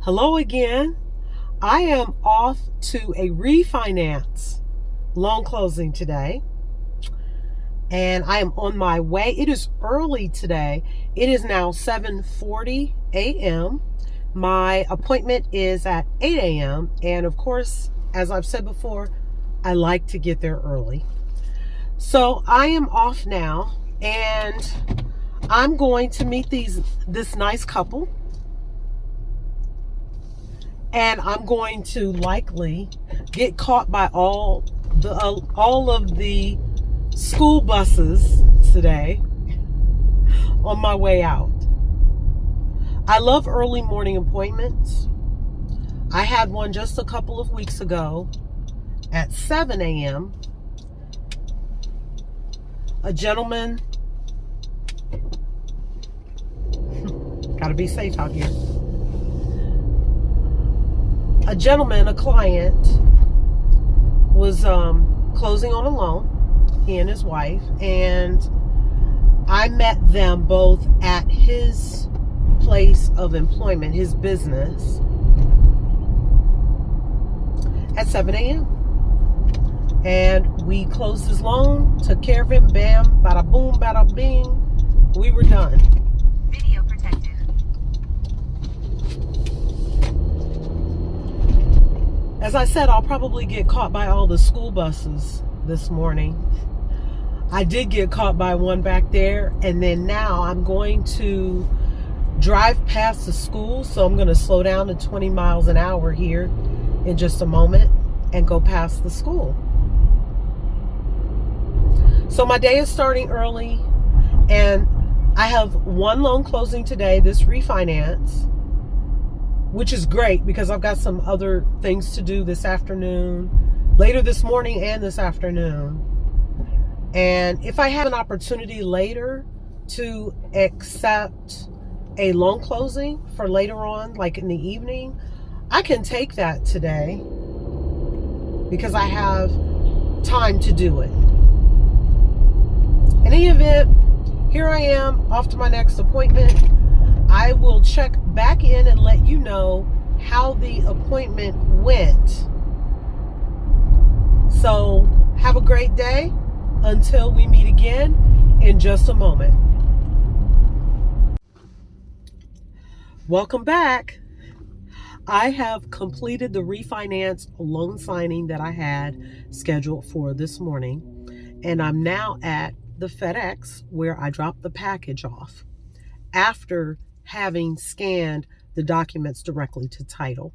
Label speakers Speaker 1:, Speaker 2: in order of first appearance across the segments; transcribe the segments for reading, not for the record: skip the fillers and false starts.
Speaker 1: Hello again. I am off to a refinance loan closing today, and I am on my way. It is early today. It is now 7:40 a.m. My appointment is at 8 a.m. And of course, as I've said before, I like to get there early. So I am off now, and I'm going to meet this nice couple. And I'm going to likely get caught by all of the school buses today on my way out. I love early morning appointments. I had one just a couple of weeks ago at 7 a.m. A gentleman, gotta be safe out here. A client, was closing on a loan, he and his wife, and I met them both at his place of employment, his business, at 7 a.m. And we closed his loan, took care of him, bam, bada boom, bada bing, we were done.
Speaker 2: Video protected.
Speaker 1: As I said, I'll probably get caught by all the school buses this morning. I did get caught by one back there, and then now I'm going to drive past the school, so I'm going to slow down to 20 miles an hour here in just a moment and go past the school. So my day is starting early, and I have one loan closing today, this refinance, which is great because I've got some other things to do this afternoon, later this morning and this afternoon. And if I have an opportunity later to accept a loan closing for later on, like in the evening, I can take that today because I have time to do it. In any event, here I am off to my next appointment. I will check back in and let you know how the appointment went. So have a great day until we meet again in just a moment. Welcome back. I have completed the refinance loan signing that I had scheduled for this morning, and I'm now at the FedEx where I dropped the package off after having scanned the documents directly to title.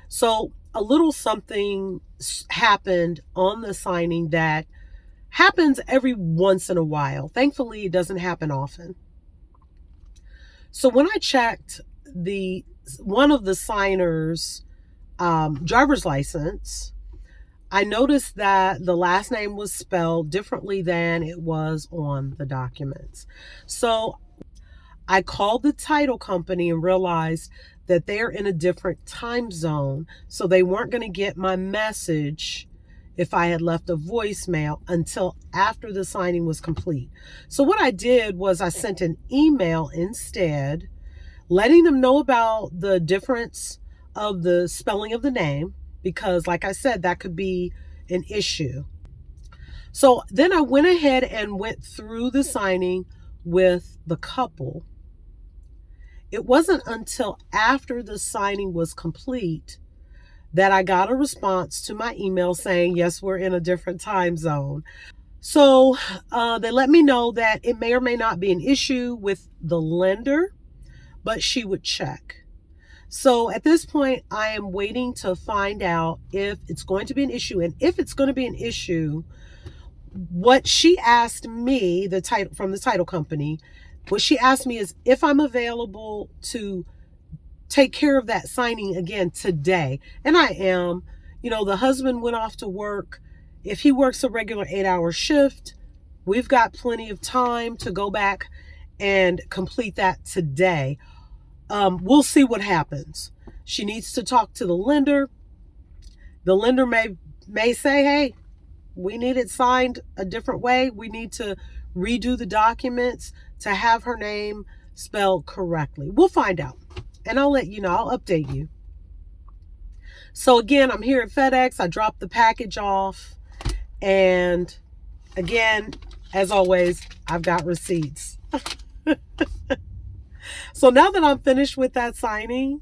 Speaker 1: So a little something happened on the signing that happens every once in a while. Thankfully, it doesn't happen often. So when I checked one of the signer's driver's license, I noticed that the last name was spelled differently than it was on the documents. So I called the title company and realized that they're in a different time zone, so they weren't going to get my message if I had left a voicemail until after the signing was complete. So what I did was I sent an email instead, letting them know about the difference of the spelling of the name, because like I said, that could be an issue. So then I went ahead and went through the signing with the couple. It wasn't until after the signing was complete that I got a response to my email saying, yes, we're in a different time zone. So they let me know that it may or may not be an issue with the lender, but she would check. So at this point, I am waiting to find out if it's going to be an issue. And if it's going to be an issue, what she asked me, from the title company, what she asked me is if I'm available to take care of that signing again today. And I am. The husband went off to work. If he works a regular 8-hour shift, we've got plenty of time to go back and complete that today. We'll see what happens. She needs to talk to the lender. The lender may say, hey, we need it signed a different way. We need to redo the documents to have her name spelled correctly. We'll find out. And I'll let you know. I'll update you. So again, I'm here at FedEx. I dropped the package off. And again, as always, I've got receipts. So now that I'm finished with that signing,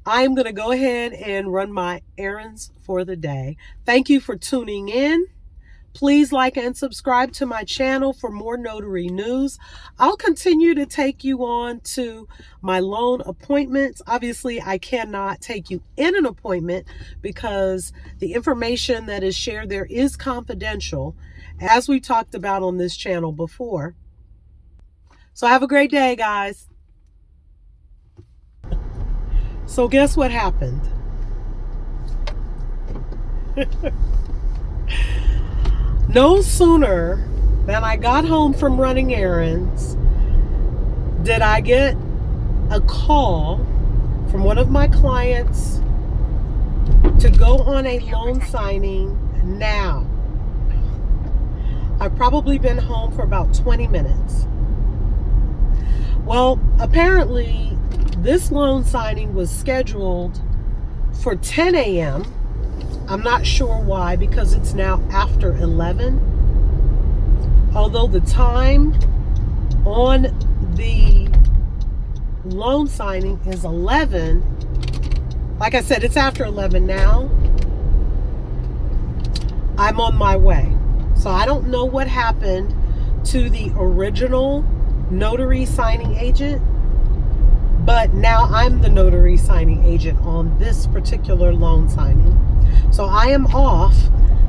Speaker 1: I'm going to go ahead and run my errands for the day. Thank you for tuning in. Please like and subscribe to my channel for more notary news. I'll continue to take you on to my loan appointments. Obviously, I cannot take you in an appointment because the information that is shared there is confidential, as we talked about on this channel before. So have a great day, guys. So guess what happened? No sooner than I got home from running errands did I get a call from one of my clients to go on a loan signing now. I've probably been home for about 20 minutes. Well, apparently this loan signing was scheduled for 10 a.m. I'm not sure why, because it's now after 11. Although the time on the loan signing is 11. Like I said, it's after 11 now. I'm on my way. So I don't know what happened to the original notary signing agent, but now I'm the notary signing agent on this particular loan signing. So I am off.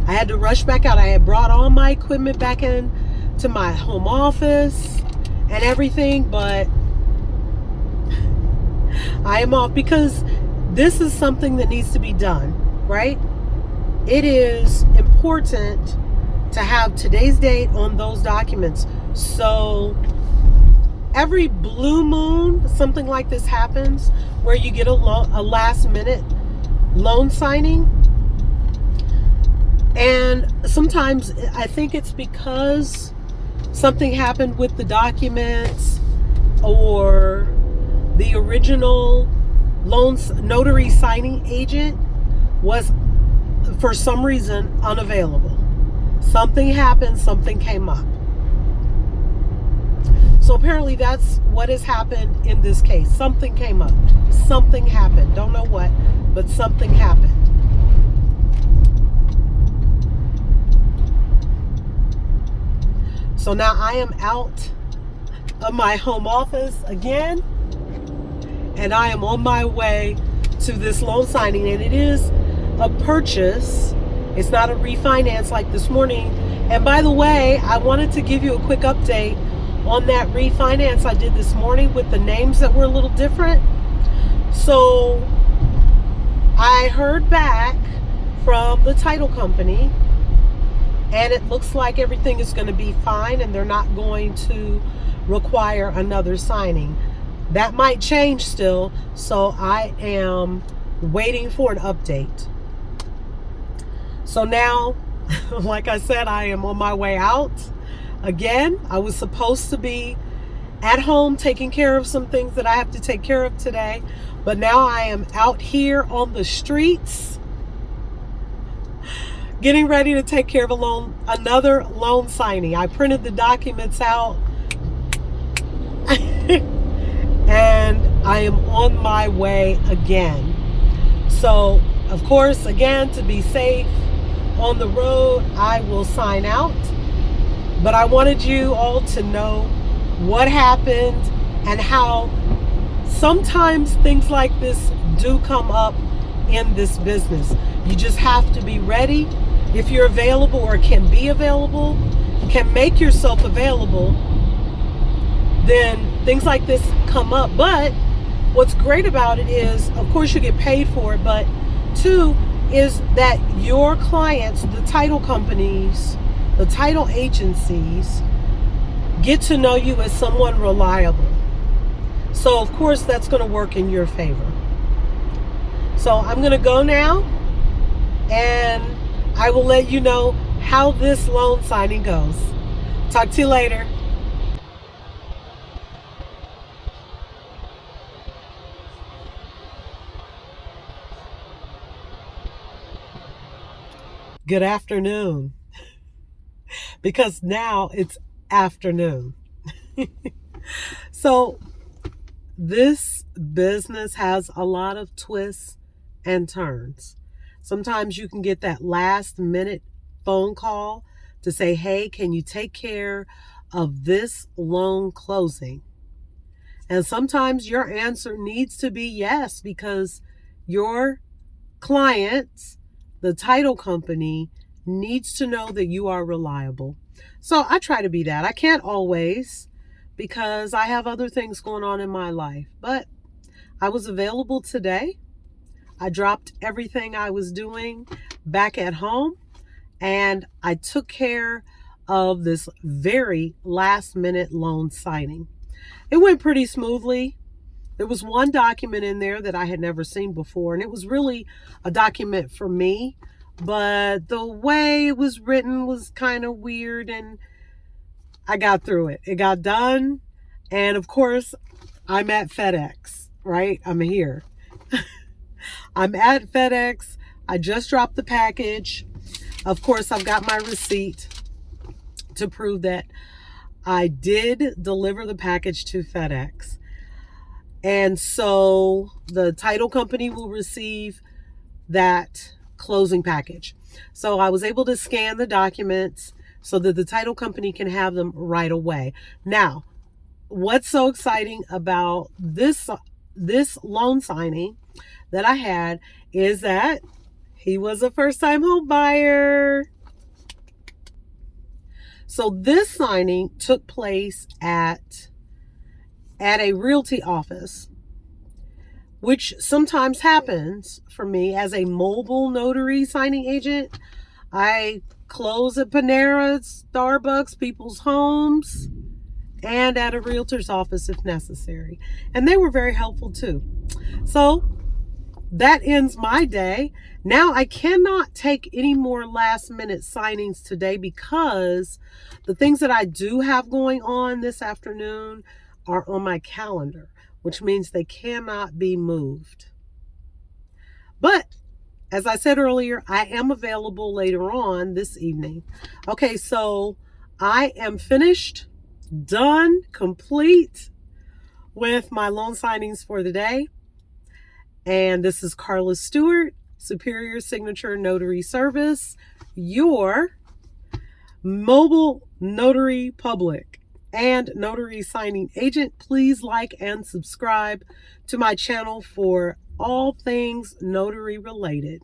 Speaker 1: I had to rush back out. I had brought all my equipment back in to my home office and everything, but I am off because this is something that needs to be done, right? It is important to have today's date on those documents. So every blue moon, something like this happens where you get a last minute loan signing. And sometimes I think it's because something happened with the documents or the original notary signing agent was for some reason unavailable. Something happened, something came up. So apparently that's what has happened in this case. Something came up. Something happened. Don't know what, but something happened. So now I am out of my home office again, and I am on my way to this loan signing, and it is a purchase. It's not a refinance like this morning. And by the way, I wanted to give you a quick update on that refinance I did this morning with the names that were a little different. So I heard back from the title company, and it looks like everything is going to be fine and they're not going to require another signing. That might change still, so I am waiting for an update. So now, like I said, I am on my way out. Again, I was supposed to be at home taking care of some things that I have to take care of today, but now I am out here on the streets getting ready to take care of another loan signing. I printed the documents out and I am on my way again. So, of course, again, to be safe on the road, I will sign out. But I wanted you all to know what happened and how sometimes things like this do come up in this business. You just have to be ready. If you're available or can be available, can make yourself available, then things like this come up. But what's great about it is, of course, you get paid for it, but two is that your clients, the title companies, the title agencies, get to know you as someone reliable. So, of course, that's going to work in your favor. So, I'm going to go now, and I will let you know how this loan signing goes. Talk to you later. Good afternoon, because now it's afternoon. So, this business has a lot of twists and turns. Sometimes you can get that last minute phone call to say, hey, can you take care of this loan closing? And sometimes your answer needs to be yes, because your clients, the title company, needs to know that you are reliable. So I try to be that. I can't always, because I have other things going on in my life, but I was available today. I dropped everything I was doing back at home, and I took care of this very last minute loan signing. It went pretty smoothly. There was one document in there that I had never seen before, and it was really a document for me, but the way it was written was kind of weird, and I got through it. It got done, and of course, I'm at FedEx, right? I'm here. I'm at FedEx. I just dropped the package. Of course, I've got my receipt to prove that I did deliver the package to FedEx. And so the title company will receive that closing package. So I was able to scan the documents so that the title company can have them right away. Now, what's so exciting about this loan signing that I had is that he was a first-time home buyer. So this signing took place at a realty office, which sometimes happens for me as a mobile notary signing agent. I close at Panera, Starbucks, people's homes, and at a realtor's office if necessary. And they were very helpful too. So that ends my day. Now I cannot take any more last minute signings today, because the things that I do have going on this afternoon are on my calendar, which means they cannot be moved. But as I said earlier, I am available later on this evening. Okay, so I am finished, done, complete with my loan signings for the day. And this is Carla Stewart, Superior Signature Notary Service, your mobile notary public and notary signing agent. Please like and subscribe to my channel for all things notary related.